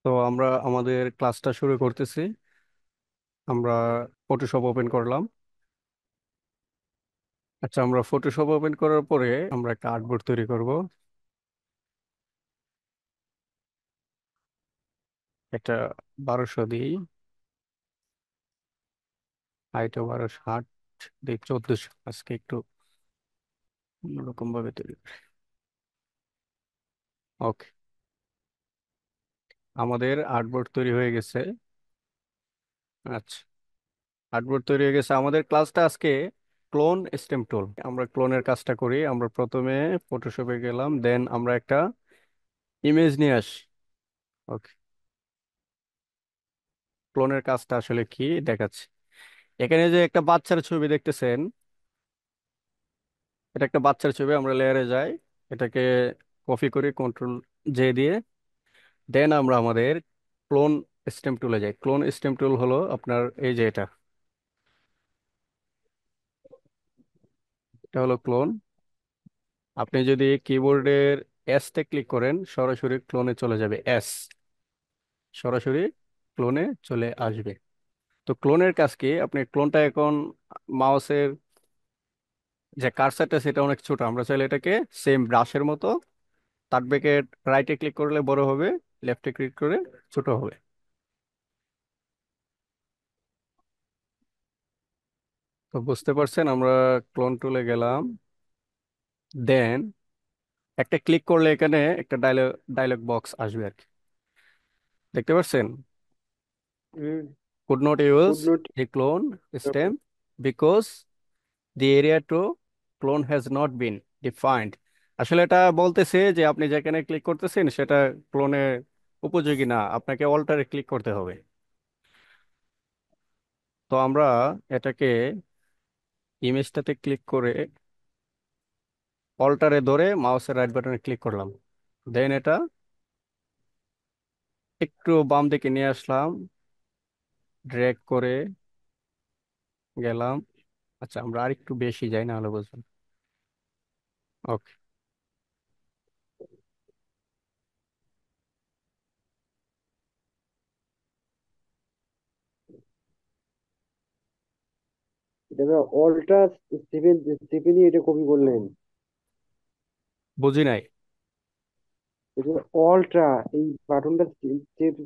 তো আমরা আমাদের ক্লাসটা শুরু করতেছি। আমরা ফটোশপ ওপেন করলাম। আচ্ছা, আমরা ফটোশপ ওপেন করার পরে আমরা একটা আর্টবোর্ড তৈরি করব। একটা 1200 দিই, হাইটও 1200, হাট দিই 1400। আজকে একটু অন্যরকম ভাবে তৈরি করি। ওকে, আমাদের আর্টবোর্ড তৈরি হয়ে গেছে। আচ্ছা, আর্টবোর্ড তৈরি হয়ে গেছে। আমাদের ক্লাসটা আজকে ক্লোন স্টেম টুল। আমরা ক্লোনের কাজটা করি। আমরা প্রথমে ফটোশপে গেলাম, দেন আমরা একটা ইমেজ নিয়ে আসি। ওকে, ক্লোনের কাজটা আসলে কি দেখাচ্ছি। এখানে যে একটা বাচ্চার ছবি দেখতেছেন, এটা একটা বাচ্চার ছবি। আমরা লেয়ারে যাই, এটাকে কপি করি কন্ট্রোল জে দিয়ে। দেন আমরা আমাদের ক্লোন স্টেম টুলে যাই। ক্লোন স্টেম টুল হলো আপনার এই যে এটা হলো ক্লোন। আপনি যদি কিবোর্ডের এস তে ক্লিক করেন, সরাসরি ক্লোনে চলে যাবে। এস, সরাসরি ক্লোনে চলে আসবে। তো ক্লোনের কাজ কি, আপনি ক্লোনটা এখন মাউসের যে কার্সারটা সেটা অনেক ছোট। আমরা চাইলে এটাকে সেম ব্রাশের মতো তার বেঁকে রাইটে ক্লিক করলে বড় হবে, লেফটে ক্লিক করে ছোট হবে। তো বুঝতে পারছেন, আমরা ক্লোন টুলে গেলাম। দেন একটা ক্লিক করলে এখানে একটা ডায়লগ ডায়লগ বক্স আসবে আর কি। দেখতে পাচ্ছেন, Mm, could not use would not. the clone Okay. stem because the area to clone has not been defined। আসলে এটা বলতেছে যে আপনি যেখানে ক্লিক করতেছেন সেটা ক্লোনে উপযোগী না, আপনাকে অল্টারে ক্লিক করতে হবে। তো আমরা এটাকে ইমেজটাতে ক্লিক করে অল্টারে ধরে মাউসের রাইট বাটনে ক্লিক করলাম। দেন এটা একটু বাম দিকে নিয়ে আসলাম, ড্র্যাগ করে গেলাম। আচ্ছা, আমরা আরেকটু বেশি যাই, না হলে বুঝবেন। ওকে, এটা অলটা স্টিফেন স্টিফেনই এটা কপি করলেন। বুঝি নাই। এটা অলটা এই বাটনটা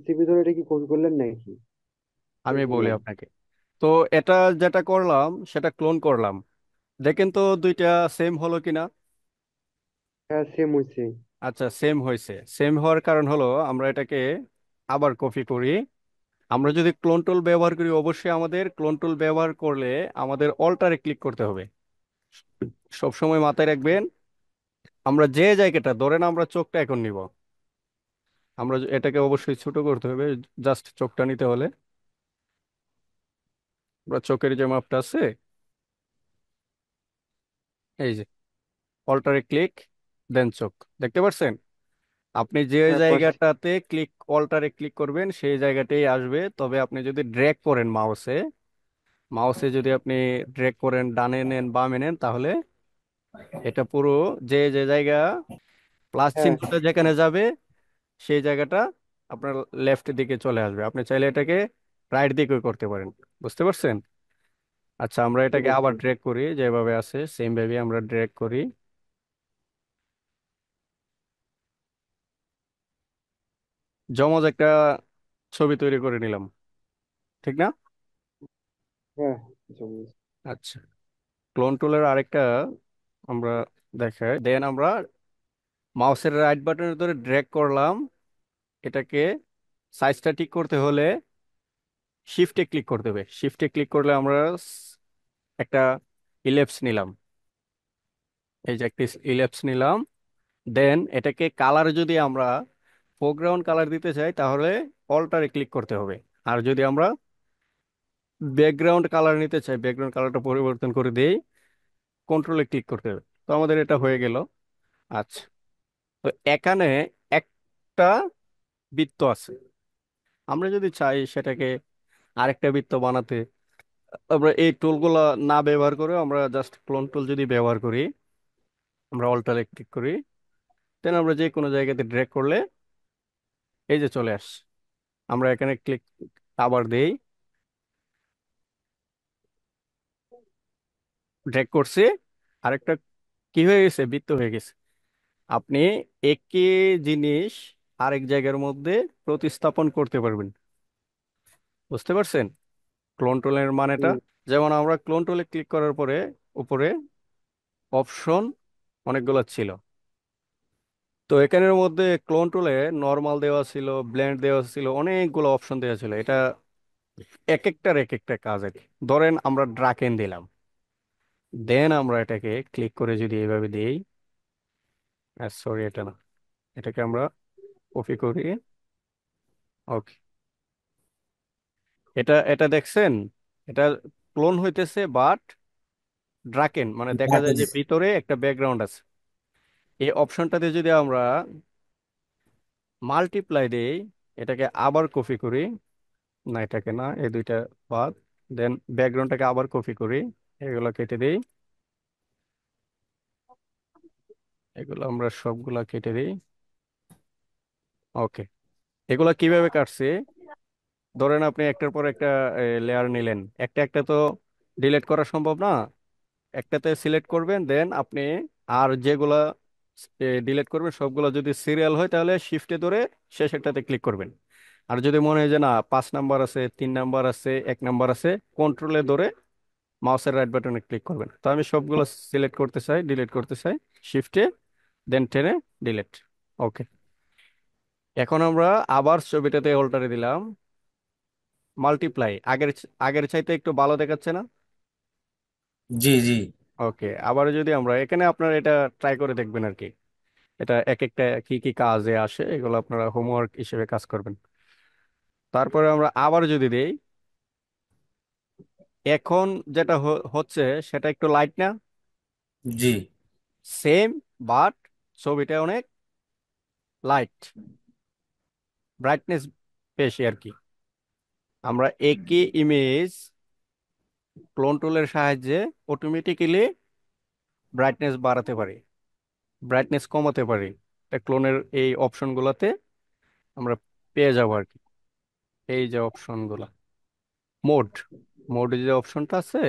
চেপে ধরে এটা কি কপি করলেন নাকি? আমি বলি বললাম। আপনাকে। তো এটা যেটা করলাম সেটা ক্লোন করলাম। দেখেন তো দুইটা সেম হলো কিনা। হ্যাঁ, সেম হয়েছে। আচ্ছা, সেম হয়েছে। সেম হওয়ার কারণ হলো আমরা এটাকে আবার কপি করি। আমরা যদি ক্লোন টুল ব্যবহার করি, অবশ্যই আমাদের ক্লোন টুল ব্যবহার করলে আমাদের অল্টারে ক্লিক করতে হবে। সব সময় মাথায় রাখবেন, আমরা যে জায়গাটা ধরেন আমরা চোখটা এখন নিব, আমরা এটাকে অবশ্যই ছোট করতে হবে। জাস্ট চোখটা নিতে হলে আমরা চোখের যে মাপটা আছে, এই যে অল্টারে ক্লিক, দেন চোখ। দেখতে পাচ্ছেন, আপনি যে হ্যাঁ, পারছি। জায়গাটাতে অল্টারে ক্লিক করবেন সেই জায়গাটাই আসবে। তবে আপনি যদি ড্র্যাগ করেন মাউসে, যদি আপনি ড্র্যাগ করেন ডানে নেন বামে নেন, তাহলে এটা পুরো যে যে জায়গা প্লাস হ্যাঁ, চিহ্নটা যেখানে যাবে সেই জায়গাটা আপনার লেফট দিকে চলে আসবে। আপনি চাইলে এটাকে রাইট দিকেও করতে পারেন। বুঝতে পারছেন? আচ্ছা, আমরা বুঝতে এটাকে আবার পারছি। ড্র্যাগ করি, যেভাবে আছে সেম ভাবে আমরা ড্র্যাগ করি। জমজ একটা ছবি তৈরি করে নিলাম, ঠিক না? হ্যাঁ, জমজ। আচ্ছা, ক্লোন টুলের আরেকটা আমরা দেখাই। দেন আমরা মাউসের রাইট বাটনের ধরে ড্র্যাগ করলাম এটাকে। সাইজটা ঠিক করতে হলে শিফটে ক্লিক করতে হবে। শিফটে ক্লিক করলে আমরা একটা ইলেপস নিলাম। এই যে একটা ইলেপস নিলাম। দেন এটাকে কালার যদি আমরা ফোরগ্রাউন্ড কালার দিতে চাই, তাহলে অল্টারে ক্লিক করতে হবে। আর যদি আমরা ব্যাকগ্রাউন্ড কালার নিতে চাই, ব্যাকগ্রাউন্ড কালারটা পরিবর্তন করে দিই, কন্ট্রোলে ক্লিক করতে হবে। তো আমাদের এটা হয়ে গেল। আচ্ছা, তো এখানে একটা বৃত্ত আছে। আমরা যদি চাই সেটাকে আরেকটা বৃত্ত বানাতে, আমরা এই টুলগুলো না ব্যবহার করে আমরা জাস্ট ক্লোন টুল যদি ব্যবহার করি, আমরা অল্টারে ক্লিক করি, দেন আমরা যে কোনো জায়গাতে ড্র্যাগ করলে এই যে চলে আসছে। আমরা এখানে ক্লিক আবার দেই, ড্র্যাগ করছি, আরেকটা কি হয়ে গেছে, বৃত্ত হয়ে গেছে। আপনি একই জিনিস আরেক জায়গার মধ্যে প্রতিস্থাপন করতে পারবেন। বুঝতে পারছেন ক্লোন টুলের মানেটা? হুম। যেমন আমরা ক্লোন টুলে ক্লিক করার পরে উপরে অপশন অনেকগুলো ছিল। তো এখানের মধ্যে ক্লোন টুলে নর্মাল দেওয়া ছিল, ব্লেন্ড দেওয়া ছিল, অনেকগুলো অপশন দেওয়া ছিল। এটা এক একটার এক একটা কাজ আর কি। ধরেন আমরা ড্রাকেন দিলাম, দেন আমরা এটাকে ক্লিক করে যদি এইভাবে দিই, সরি এটা না, এটাকে আমরা কপি করি। ওকে, এটা এটা দেখছেন, এটা ক্লোন হইতেছে, বাট ড্রাকেন মানে দেখা যায় যে ভিতরে একটা ব্যাকগ্রাউন্ড আছে। এই অপশনটাতে যদি আমরা মাল্টিপ্লাই দেই, এটাকে আবার কপি করি, না এটাকে না, এই দুইটা বাদ, দেন ব্যাকগ্রাউন্ডটাকে আবার কপি করি, এগুলো কেটে দিই, এগুলো আমরা সবগুলা কেটে দিই। ওকে, এগুলা কিভাবে কাটছে, ধরেন আপনি একটার পর একটা লেয়ার নিলেন, একটা একটা তো ডিলিট করা সম্ভব না, একটাতে সিলেক্ট করবেন, দেন আপনি আর যেগুলা ডিলিট করবেন সবগুলো যদি সিরিয়াল হয় তাহলে শিফটে ধরে শেষ একটাতে ক্লিক করবেন। আর যদি মনে হয় যে না 5 নাম্বার আছে, 3 নাম্বার আছে, 1 নাম্বার আছে, কন্ট্রোলে ধরে মাউসের রাইট বাটনে ক্লিক করবেন। তো আমি সবগুলো সিলেক্ট করতে চাই, ডিলিট করতে চাই, শিফটে দেন টেনে ডিলিট। ওকে, এখন আমরা আবার ছবিটাতে অল্টারে দিলাম, মাল্টিপ্লাই, আগের চাইতে একটু ভালো দেখাচ্ছে না? জি জি। ওকে, আবার যদি আমরা এখানে, আপনার এটা ট্রাই করে দেখবেন আর কি, এটা এক একটা কি কি কাজে আসে, এগুলো আপনারা হোমওয়ার্ক হিসেবে কাজ করবেন। তারপরে আমরা আবার যদি দেই, এখন যেটা হচ্ছে সেটা একটু লাইট না? জি সেম, বাট ছবিটা অনেক লাইট, ব্রাইটনেস বেশি আর কি। আমরা একই ইমেজ ক্লোন টুলের সাহায্যে অটোমেটিক্যালি ব্রাইটনেস বাড়াতে পারি, ব্রাইটনেস কমাতে পারি। ক্লোনের এই অপশনগুলোতে আমরা পেয়ে যাবো আর কি। এই যে অপশনগুলো, মোড, মোড যে অপশনটা আছে,